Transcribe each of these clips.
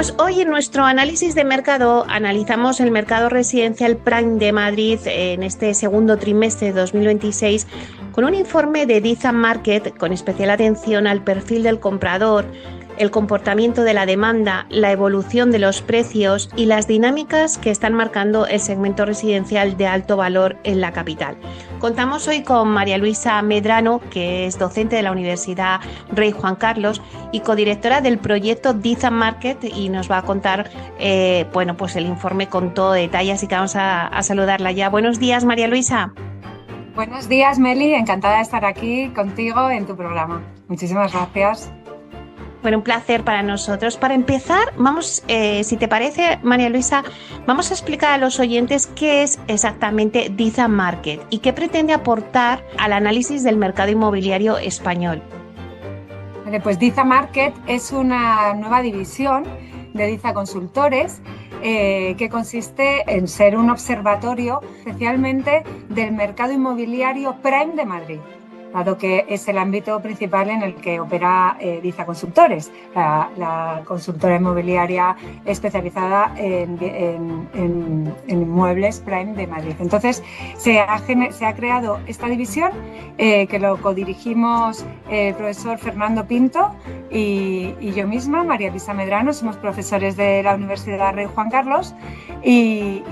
Pues hoy en nuestro análisis de mercado analizamos el mercado residencial Prime de Madrid en este segundo trimestre de 2026 con un informe de Dizam Market con especial atención al perfil del comprador, el comportamiento de la demanda, la evolución de los precios y las dinámicas que están marcando el segmento residencial de alto valor en la capital. Contamos hoy con María Luisa Medrano, que es docente de la Universidad Rey Juan Carlos y codirectora del proyecto Dizam Market, y nos va a contar pues el informe con todo detalle, así que vamos a saludarla ya. Buenos días, María Luisa. Buenos días, Meli. Encantada de estar aquí contigo en tu programa. Muchísimas gracias. Bueno, un placer para nosotros. Para empezar, vamos, si te parece, María Luisa, vamos a explicar a los oyentes qué es exactamente Dizam Market y qué pretende aportar al análisis del mercado inmobiliario español. Vale, pues Dizam Market es una nueva división de Diza Consultores que consiste en ser un observatorio especialmente del mercado inmobiliario Prime de Madrid, dado que es el ámbito principal en el que opera Dizam Consultores, la consultora inmobiliaria especializada en inmuebles Prime de Madrid. Entonces, se ha creado esta división que lo codirigimos el profesor Fernando Pinto y yo misma, María Luisa Medrano. Somos profesores de la Universidad Rey Juan Carlos y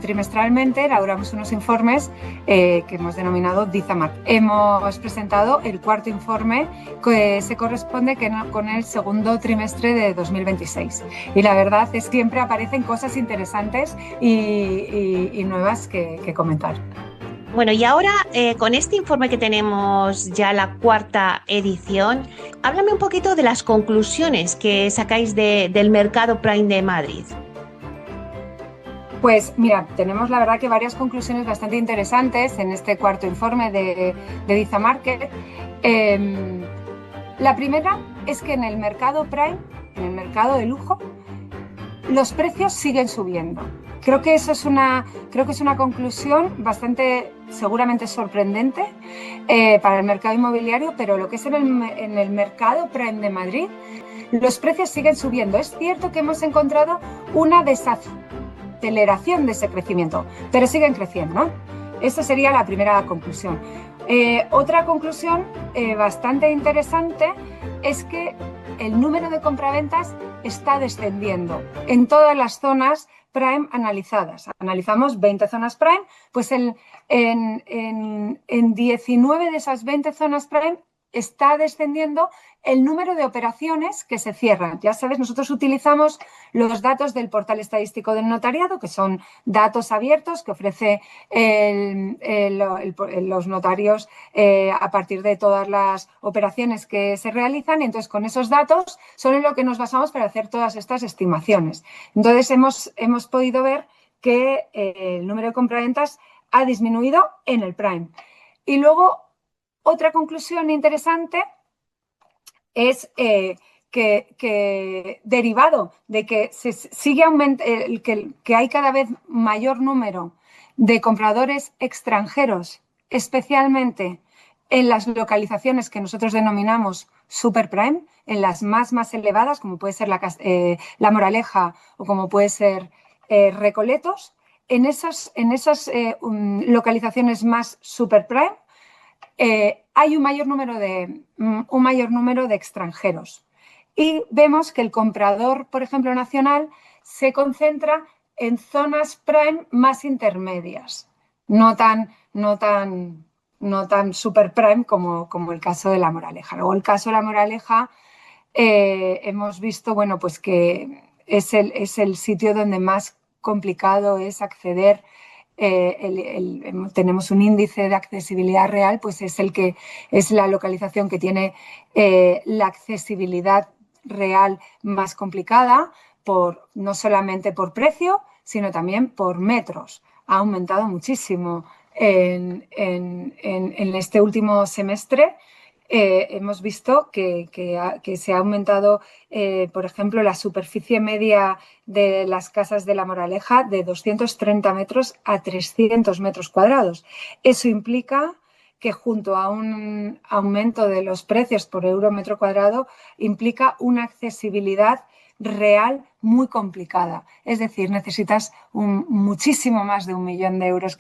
trimestralmente elaboramos unos informes que hemos denominado Dizam Market. Hemos presentado el cuarto informe que se corresponde con el segundo trimestre de 2026 y la verdad es que siempre aparecen cosas interesantes y nuevas que comentar. Bueno, y ahora con este informe que tenemos ya la cuarta edición, háblame un poquito de las conclusiones que sacáis del mercado Prime de Madrid. Pues mira, tenemos la verdad que varias conclusiones bastante interesantes en este cuarto informe de Dizam Market. La primera es que en el mercado Prime, en el mercado de lujo, los precios siguen subiendo. Creo que es una conclusión bastante seguramente sorprendente para el mercado inmobiliario, pero lo que es en el mercado Prime de Madrid, los precios siguen subiendo. Es cierto que hemos encontrado una desaceleración de ese crecimiento, pero siguen creciendo, ¿no? Esa sería la primera conclusión. Otra conclusión bastante interesante es que el número de compraventas está descendiendo en todas las zonas Prime analizadas. Analizamos 20 zonas Prime, pues en 19 de esas 20 zonas Prime está descendiendo el número de operaciones que se cierran. Ya sabes, nosotros utilizamos los datos del portal estadístico del notariado, que son datos abiertos que ofrece los notarios a partir de todas las operaciones que se realizan. Entonces, con esos datos son en lo que nos basamos para hacer todas estas estimaciones. Entonces, hemos podido ver que el número de compraventas ha disminuido en el Prime. Y luego, otra conclusión interesante es que derivado de que se sigue que hay cada vez mayor número de compradores extranjeros, especialmente en las localizaciones que nosotros denominamos super prime, en las más elevadas, como puede ser la Moraleja o como puede ser Recoletos, en esas localizaciones más super prime, hay un mayor número de extranjeros y vemos que el comprador, por ejemplo, nacional, se concentra en zonas prime más intermedias, no tan super prime como el caso de La Moraleja. Luego, el caso de La Moraleja, hemos visto, bueno, pues que es el sitio donde más complicado es acceder. Tenemos un índice de accesibilidad real, pues es la localización que tiene la accesibilidad real más complicada, no solamente por precio, sino también por metros. Ha aumentado muchísimo en este último semestre. Hemos visto que se ha aumentado, por ejemplo, la superficie media de las casas de La Moraleja de 230 metros a 300 metros cuadrados. Eso implica que junto a un aumento de los precios por euro metro cuadrado implica una accesibilidad real muy complicada. Es decir, necesitas muchísimo más de 1 millón de euros,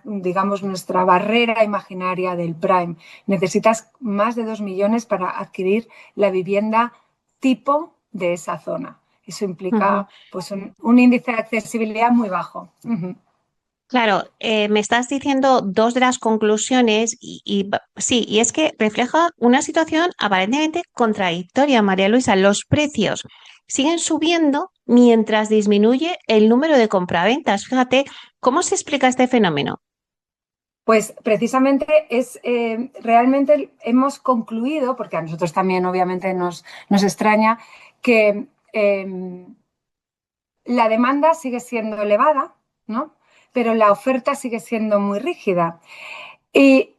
digamos, nuestra barrera imaginaria del prime. Necesitas más de 2 millones para adquirir la vivienda tipo de esa zona. Eso implica pues, un índice de accesibilidad muy bajo. Claro, me estás diciendo dos de las conclusiones sí, y es que refleja una situación aparentemente contradictoria, María Luisa. Los precios siguen subiendo mientras disminuye el número de compraventas. Fíjate, ¿cómo se explica este fenómeno? Pues precisamente realmente hemos concluido, porque a nosotros también obviamente nos extraña, que la demanda sigue siendo elevada, ¿no? Pero la oferta sigue siendo muy rígida. Y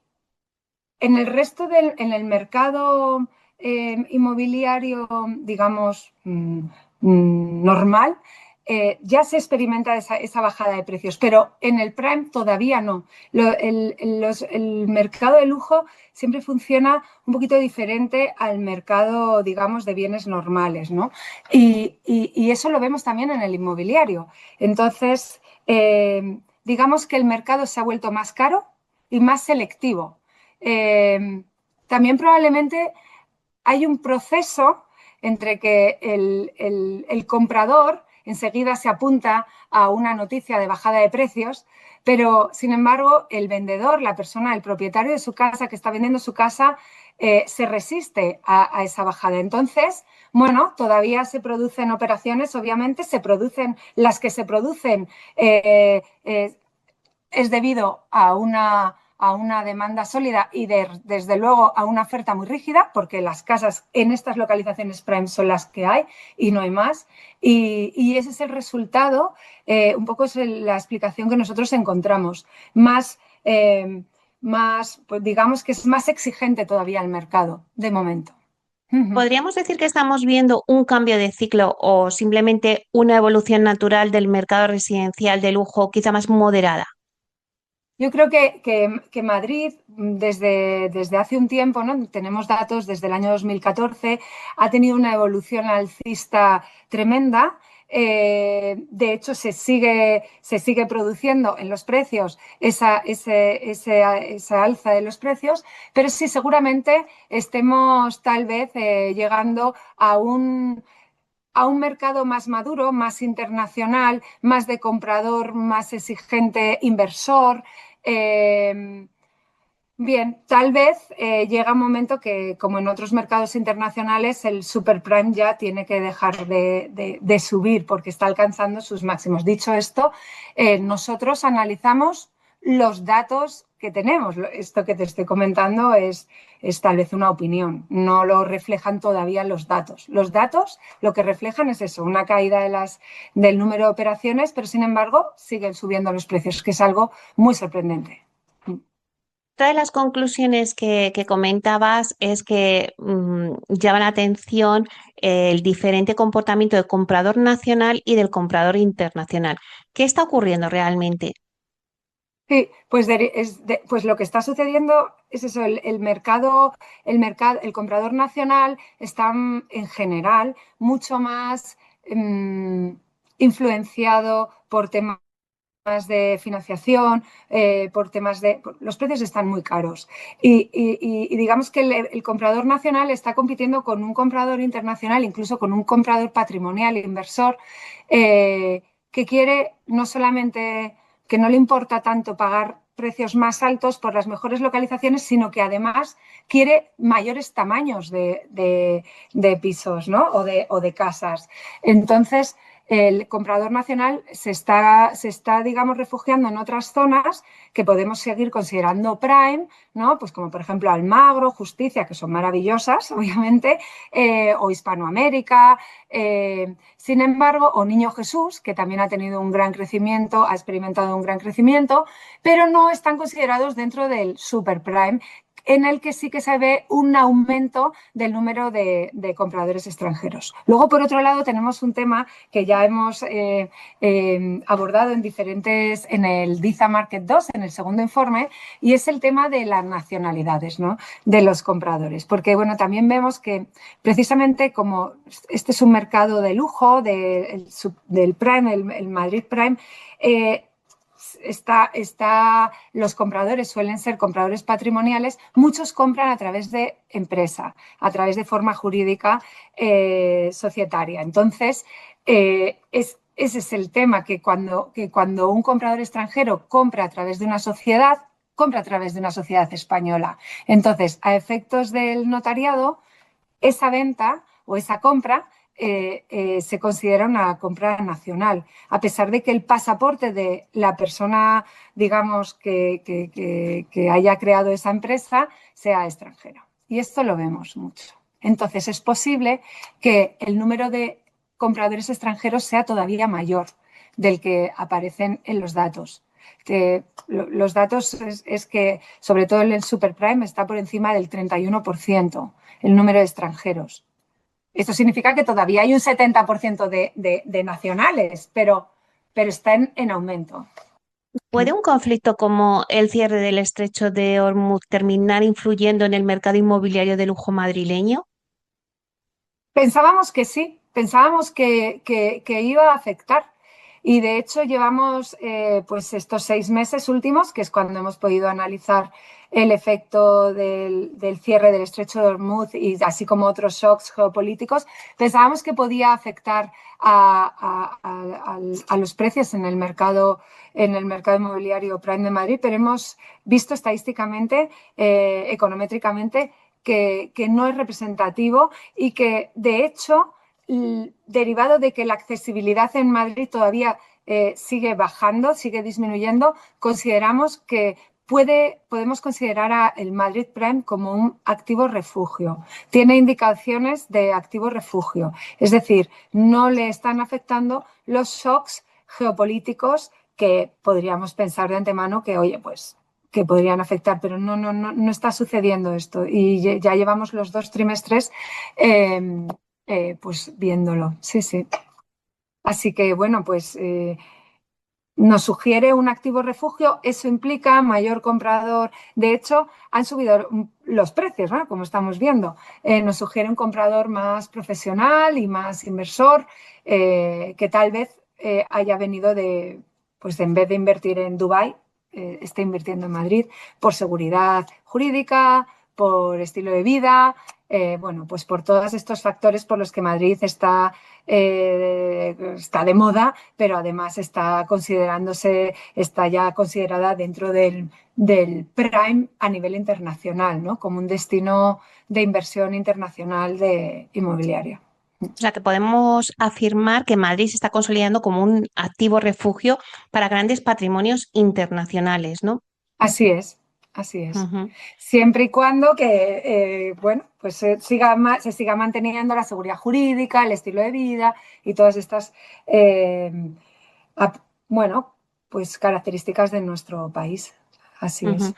en el mercado inmobiliario, digamos, normal, ya se experimenta esa bajada de precios, pero en el prime todavía no. El mercado de lujo siempre funciona un poquito diferente al mercado, digamos, de bienes normales, ¿no? Y eso lo vemos también en el inmobiliario. Entonces, digamos que el mercado se ha vuelto más caro y más selectivo. También probablemente hay un proceso entre que el comprador enseguida se apunta a una noticia de bajada de precios, pero sin embargo el vendedor, la persona, el propietario de su casa que está vendiendo su casa, se resiste a esa bajada. Entonces, bueno, todavía se producen operaciones, obviamente, las que se producen es debido a una demanda sólida y desde luego a una oferta muy rígida, porque las casas en estas localizaciones prime son las que hay y no hay más. Y ese es el resultado, un poco es la explicación que nosotros encontramos. Pues digamos que es más exigente todavía el mercado de momento. ¿Podríamos decir que estamos viendo un cambio de ciclo o simplemente una evolución natural del mercado residencial de lujo, quizá más moderada? Yo creo que Madrid, desde hace un tiempo, ¿no? Tenemos datos desde el año 2014, ha tenido una evolución alcista tremenda. De hecho, se sigue produciendo en los precios esa alza de los precios, pero sí, seguramente estemos tal vez llegando a un mercado más maduro, más internacional, más de comprador, más exigente inversor. Bien, tal vez llega un momento que, como en otros mercados internacionales, el superprime ya tiene que dejar de subir porque está alcanzando sus máximos. Dicho esto, nosotros analizamos los datos que tenemos. Esto que te estoy comentando es tal vez una opinión, no lo reflejan todavía los datos. Los datos lo que reflejan es eso, una caída del número de operaciones, pero sin embargo siguen subiendo los precios, que es algo muy sorprendente. Otra de las conclusiones que comentabas es que llama la atención el diferente comportamiento del comprador nacional y del comprador internacional. ¿Qué está ocurriendo realmente? Sí, pues lo que está sucediendo es eso, el comprador nacional está en general mucho más influenciado por temas de financiación, los precios están muy caros y digamos que el comprador nacional está compitiendo con un comprador internacional, incluso con un comprador patrimonial, inversor, que quiere no solamente, que no le importa tanto pagar precios más altos por las mejores localizaciones, sino que además quiere mayores tamaños de pisos, ¿no? o de casas. Entonces, el comprador nacional se está, digamos, refugiando en otras zonas que podemos seguir considerando prime, ¿no? Pues como por ejemplo Almagro, Justicia, que son maravillosas, obviamente, o Hispanoamérica, sin embargo, o Niño Jesús, que también ha tenido un gran crecimiento, ha experimentado un gran crecimiento, pero no están considerados dentro del super prime, en el que sí que se ve un aumento del número de compradores extranjeros. Luego, por otro lado, tenemos un tema que ya hemos abordado en el DIZA Market 2, en el segundo informe, y es el tema de las nacionalidades, ¿no?, de los compradores. Porque, bueno, también vemos que precisamente como este es un mercado de lujo, del Prime, el Madrid Prime, los compradores suelen ser compradores patrimoniales, muchos compran a través de empresa, a través de forma jurídica societaria. Entonces, ese es el tema, que cuando un comprador extranjero compra a través de una sociedad, compra a través de una sociedad española. Entonces, a efectos del notariado, esa venta o esa compra se considera una compra nacional, a pesar de que el pasaporte de la persona, digamos, que haya creado esa empresa sea extranjero. Y esto lo vemos mucho. Entonces, es posible que el número de compradores extranjeros sea todavía mayor del que aparecen en los datos. Que los datos es que, sobre todo en el superprime, está por encima del 31% el número de extranjeros. Esto significa que todavía hay un 70% de nacionales, pero está en aumento. ¿Puede un conflicto como el cierre del estrecho de Hormuz terminar influyendo en el mercado inmobiliario de lujo madrileño? Pensábamos que sí, pensábamos que iba a afectar. Y de hecho llevamos pues estos 6 meses últimos, que es cuando hemos podido analizar el efecto del cierre del estrecho de Hormuz y así como otros shocks geopolíticos, pensábamos que podía afectar a los precios en el mercado inmobiliario Prime de Madrid, pero hemos visto estadísticamente, econométricamente, que no es representativo y que, de hecho, derivado de que la accesibilidad en Madrid todavía sigue bajando, sigue disminuyendo, consideramos que podemos considerar el Madrid Prime como un activo refugio. Tiene indicaciones de activo refugio, es decir, no le están afectando los shocks geopolíticos que podríamos pensar de antemano que, oye, pues que podrían afectar, pero no está sucediendo esto y ya llevamos los 2 trimestres pues viéndolo, sí. Así que, bueno, pues nos sugiere un activo refugio, eso implica mayor comprador. De hecho, han subido los precios, ¿no?, como estamos viendo. Nos sugiere un comprador más profesional y más inversor, que tal vez haya venido pues en vez de invertir en Dubái, esté invirtiendo en Madrid por seguridad jurídica, por estilo de vida, bueno, pues por todos estos factores por los que Madrid está de moda, pero además está ya considerada dentro del Prime a nivel internacional, ¿no?, como un destino de inversión internacional de inmobiliaria. O sea, que podemos afirmar que Madrid se está consolidando como un activo refugio para grandes patrimonios internacionales, ¿no? Así es, así es. Ujú. Siempre y cuando que, bueno, pues se siga manteniendo la seguridad jurídica, el estilo de vida y todas estas, bueno, pues características de nuestro país. Así Ujú. es.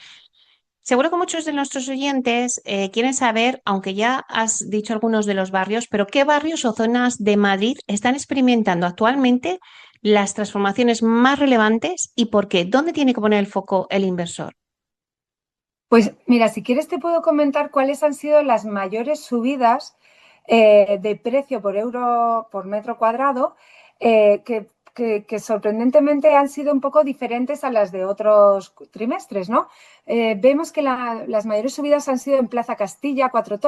Seguro que muchos de nuestros oyentes quieren saber, aunque ya has dicho algunos de los barrios, pero ¿qué barrios o zonas de Madrid están experimentando actualmente las transformaciones más relevantes y por qué? ¿Dónde tiene que poner el foco el inversor? Pues mira, si quieres te puedo comentar cuáles han sido las mayores subidas de precio por euro por metro cuadrado, que sorprendentemente han sido un poco diferentes a las de otros trimestres, ¿no? Vemos que las mayores subidas han sido en Plaza Castilla, Cuatro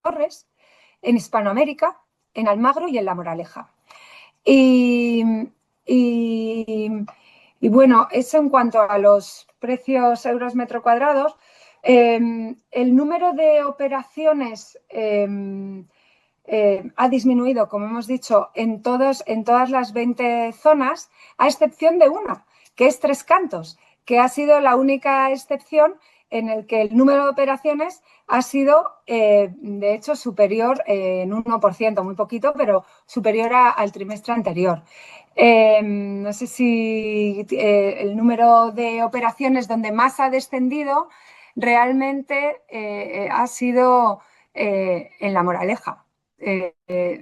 Torres, en Hispanoamérica, en Almagro y en La Moraleja. Y, y, y bueno, eso en cuanto a los precios euros metro cuadrados. El número de operaciones ha disminuido, como hemos dicho, en todas las 20 zonas, a excepción de una, que es Tres Cantos, que ha sido la única excepción en el que el número de operaciones ha sido, de hecho, superior en 1%, muy poquito, pero superior al trimestre anterior. No sé si el número de operaciones donde más ha descendido realmente ha sido en La Moraleja.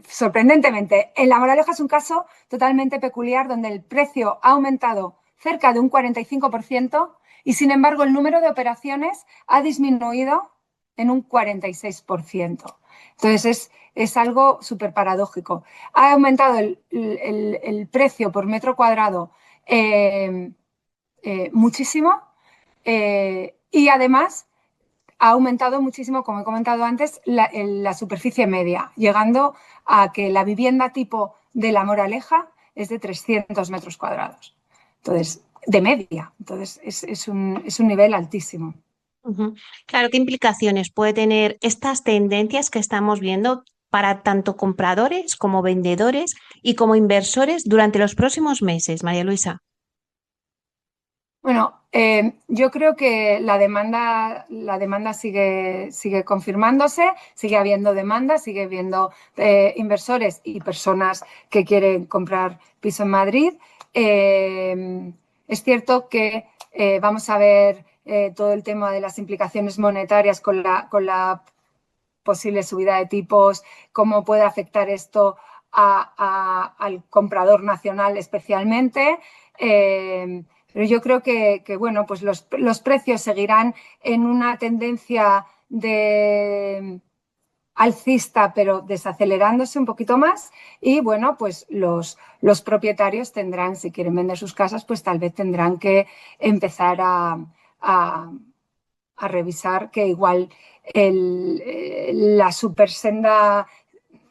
Sorprendentemente, en La Moraleja es un caso totalmente peculiar donde el precio ha aumentado cerca de un 45% y, sin embargo, el número de operaciones ha disminuido en un 46%. Entonces, es algo súper paradójico. Ha aumentado el precio por metro cuadrado muchísimo y además ha aumentado muchísimo, como he comentado antes, la superficie media, llegando a que la vivienda tipo de La Moraleja es de 300 metros cuadrados. Entonces, de media. Entonces, es un nivel altísimo. Ujú. Claro, ¿qué implicaciones puede tener estas tendencias que estamos viendo para tanto compradores como vendedores y como inversores durante los próximos meses, María Luisa? Bueno, yo creo que la demanda sigue confirmándose, sigue habiendo demanda, sigue habiendo inversores y personas que quieren comprar piso en Madrid. Es cierto que vamos a ver todo el tema de las implicaciones monetarias con la posible subida de tipos, cómo puede afectar esto al comprador nacional especialmente. Pero yo creo que bueno, pues los precios seguirán en una tendencia de alcista, pero desacelerándose un poquito más. Y bueno, pues los propietarios tendrán, si quieren vender sus casas, pues tal vez tendrán que empezar a a revisar que igual la supersenda...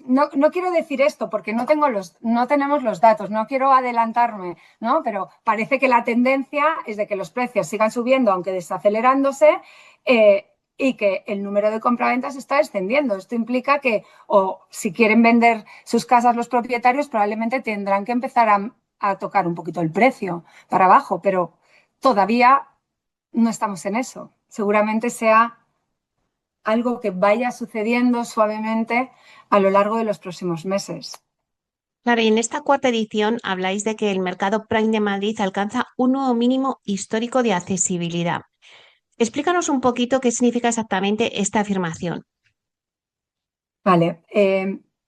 No quiero decir esto porque no tenemos los datos, no quiero adelantarme, ¿no? Pero parece que la tendencia es de que los precios sigan subiendo, aunque desacelerándose, y que el número de compraventas está descendiendo. Esto implica que, o si quieren vender sus casas los propietarios, probablemente tendrán que empezar a tocar un poquito el precio para abajo, pero todavía no estamos en eso. Seguramente sea algo que vaya sucediendo suavemente a lo largo de los próximos meses. Claro, y en esta cuarta edición habláis de que el mercado Prime de Madrid alcanza un nuevo mínimo histórico de accesibilidad. Explícanos un poquito qué significa exactamente esta afirmación. Vale,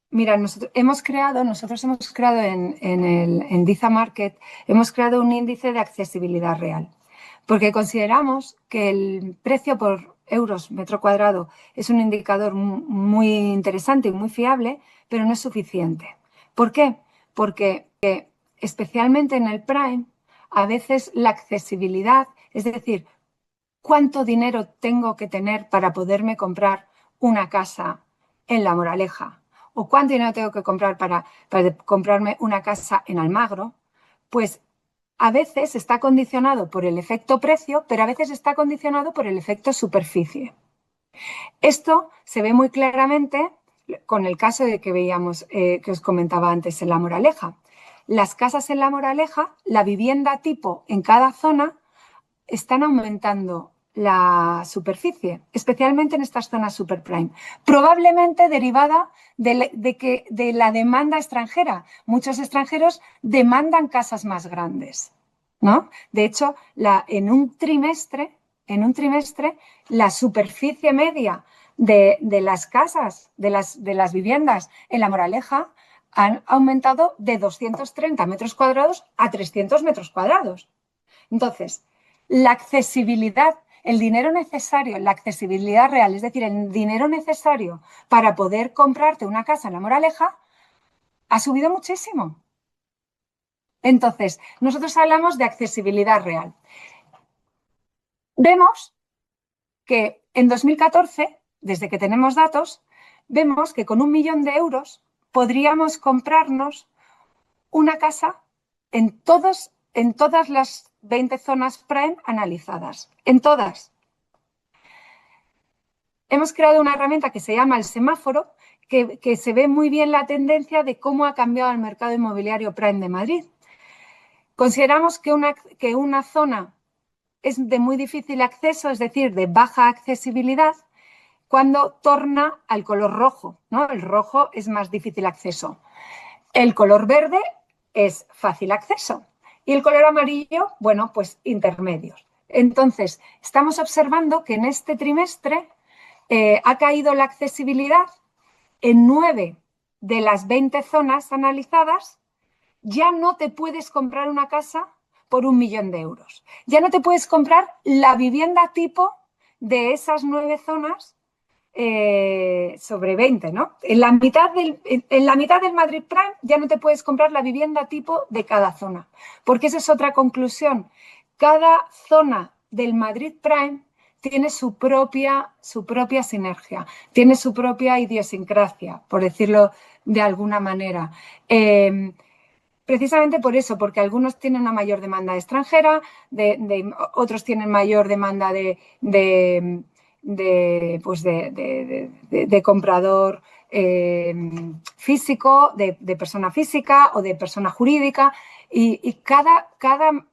mira, nosotros hemos creado en Diza Market, hemos creado un índice de accesibilidad real, porque consideramos que el precio por euros metro cuadrado es un indicador muy interesante y muy fiable, pero no es suficiente. ¿Por qué? Porque especialmente en el Prime, a veces la accesibilidad, es decir, cuánto dinero tengo que tener para poderme comprar una casa en La Moraleja o cuánto dinero tengo que comprar para comprarme una casa en Almagro, pues a veces está condicionado por el efecto precio, pero a veces está condicionado por el efecto superficie. Esto se ve muy claramente con el caso de que veíamos, que os comentaba antes en La Moraleja. Las casas en La Moraleja, la vivienda tipo en cada zona, están aumentando la superficie, especialmente en estas zonas superprime, probablemente derivada de la demanda extranjera. Muchos extranjeros demandan casas más grandes, ¿no? De hecho, en un trimestre, la superficie media de las casas, de las viviendas en La Moraleja, han aumentado de 230 metros cuadrados a 300 metros cuadrados. Entonces, la accesibilidad, el dinero necesario, la accesibilidad real, es decir, el dinero necesario para poder comprarte una casa en La Moraleja, ha subido muchísimo. Entonces, nosotros hablamos de accesibilidad real. Vemos que en 2014, desde que tenemos datos, vemos que con 1 millón de euros podríamos comprarnos una casa en todas las 20 zonas prime analizadas, en todas. Hemos creado una herramienta que se llama el semáforo, que se ve muy bien la tendencia de cómo ha cambiado el mercado inmobiliario prime de Madrid. Consideramos que una zona es de muy difícil acceso, es decir, de baja accesibilidad, cuando torna al color rojo, ¿no? El rojo es más difícil acceso. El color verde es fácil acceso y el color amarillo, bueno, pues intermedios. Entonces, estamos observando que en este trimestre ha caído la accesibilidad en 9 de las 20 zonas analizadas. Ya no te puedes comprar una casa por 1.000.000 de euros. Ya no te puedes comprar la vivienda tipo de esas 9 zonas sobre 20, ¿no? En la mitad del Madrid Prime ya no te puedes comprar la vivienda tipo de cada zona, porque esa es otra conclusión. Cada zona del Madrid Prime tiene su propia sinergia, tiene su propia idiosincrasia, por decirlo de alguna manera. Precisamente por eso, porque algunos tienen una mayor demanda extranjera, otros tienen mayor demanda de comprador físico, de persona física o de persona jurídica. Y cada,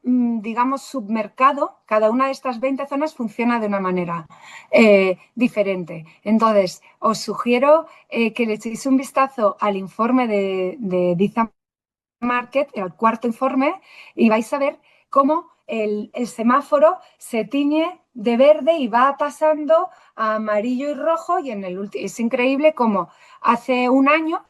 digamos, submercado, cada una de estas 20 zonas funciona de una manera diferente. Entonces, os sugiero que le echéis un vistazo al informe de Diza Market, el cuarto informe, y vais a ver cómo el semáforo se tiñe de verde y va pasando a amarillo y rojo, y es increíble cómo hace un año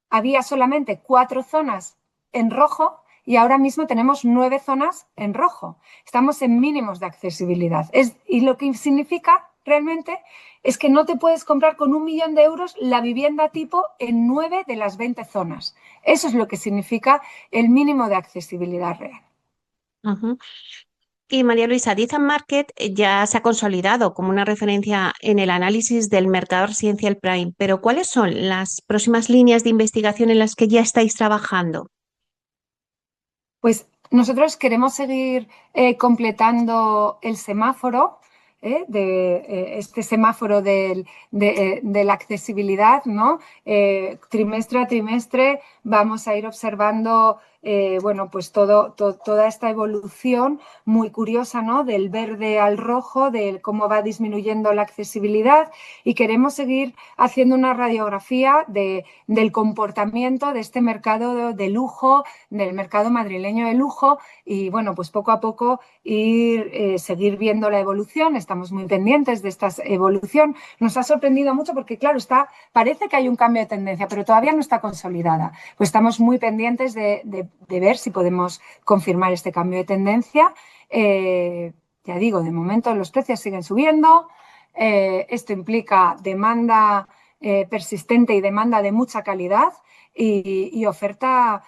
había solamente 4 zonas en rojo y ahora mismo tenemos 9 zonas en rojo. Estamos en mínimos de accesibilidad. Y lo que significa realmente es que no te puedes comprar con 1.000.000 de euros la vivienda tipo en 9 de las 20 zonas. Eso es lo que significa el mínimo de accesibilidad real. Ujú. Y María Luisa, Dizan Market ya se ha consolidado como una referencia en el análisis del mercado residencial prime, pero ¿cuáles son las próximas líneas de investigación en las que ya estáis trabajando? Pues nosotros queremos seguir completando el semáforo, este semáforo de la accesibilidad, ¿no? Trimestre a trimestre vamos a ir observando bueno, pues toda esta evolución muy curiosa, ¿no? Del verde al rojo, de cómo va disminuyendo la accesibilidad, y queremos seguir haciendo una radiografía del comportamiento de este mercado de lujo, del mercado madrileño de lujo, y bueno, pues poco a poco seguir viendo la evolución. Estamos muy pendientes de esta evolución. Nos ha sorprendido mucho porque, claro, parece que hay un cambio de tendencia, pero todavía no está consolidada. Pues estamos muy pendientes de ver si podemos confirmar este cambio de tendencia. Ya digo, de momento los precios siguen subiendo. Esto implica demanda persistente y demanda de mucha calidad, y oferta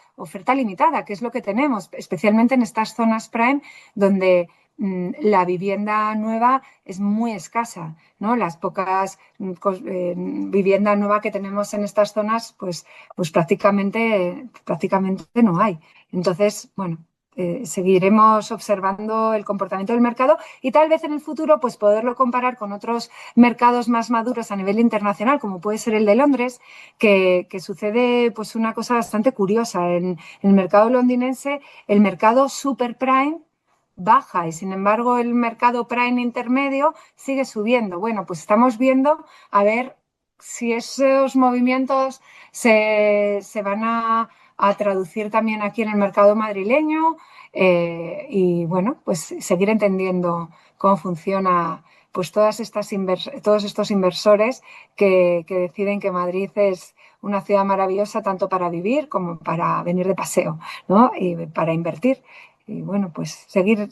limitada, que es lo que tenemos, especialmente en estas zonas prime donde la vivienda nueva es muy escasa, ¿no? Las pocas vivienda nueva que tenemos en estas zonas, pues prácticamente no hay. Entonces, bueno, seguiremos observando el comportamiento del mercado y tal vez en el futuro pues poderlo comparar con otros mercados más maduros a nivel internacional, como puede ser el de Londres, que sucede pues una cosa bastante curiosa. En el mercado londinense, el mercado super prime baja y sin embargo el mercado prime intermedio sigue subiendo. Bueno, pues estamos viendo a ver si esos movimientos se van a traducir también aquí en el mercado madrileño, y bueno, pues seguir entendiendo cómo funciona pues todos estos inversores que deciden que Madrid es una ciudad maravillosa tanto para vivir como para venir de paseo, ¿no? Y para invertir. Y bueno, pues seguir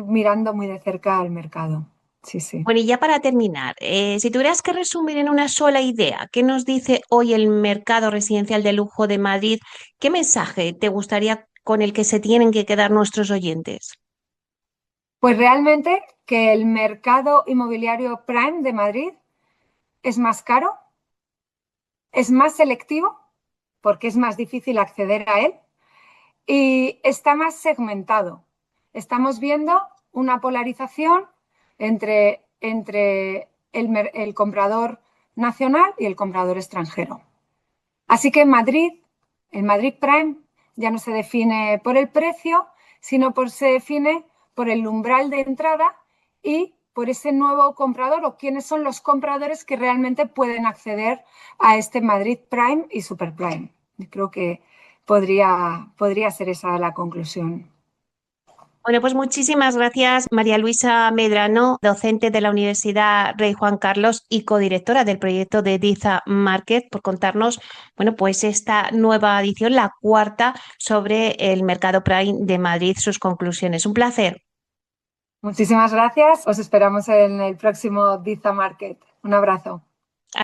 mirando muy de cerca al mercado. Sí, sí. Bueno, y ya para terminar, si tuvieras que resumir en una sola idea, ¿qué nos dice hoy el mercado residencial de lujo de Madrid? ¿Qué mensaje te gustaría con el que se tienen que quedar nuestros oyentes? Pues realmente que el mercado inmobiliario prime de Madrid es más caro, es más selectivo porque es más difícil acceder a él y está más segmentado. Estamos viendo una polarización entre el comprador nacional y el comprador extranjero. Así que el Madrid Prime ya no se define por el precio, sino se define por el umbral de entrada y por ese nuevo comprador, o quiénes son los compradores que realmente pueden acceder a este Madrid Prime y Super Prime. Yo creo que podría ser esa la conclusión. Bueno, pues muchísimas gracias, María Luisa Medrano, docente de la Universidad Rey Juan Carlos y codirectora del proyecto de Diza Market, por contarnos, bueno, pues esta nueva edición, la cuarta, sobre el mercado Prime de Madrid, sus conclusiones. Un placer. Muchísimas gracias. Os esperamos en el próximo Diza Market. Un abrazo.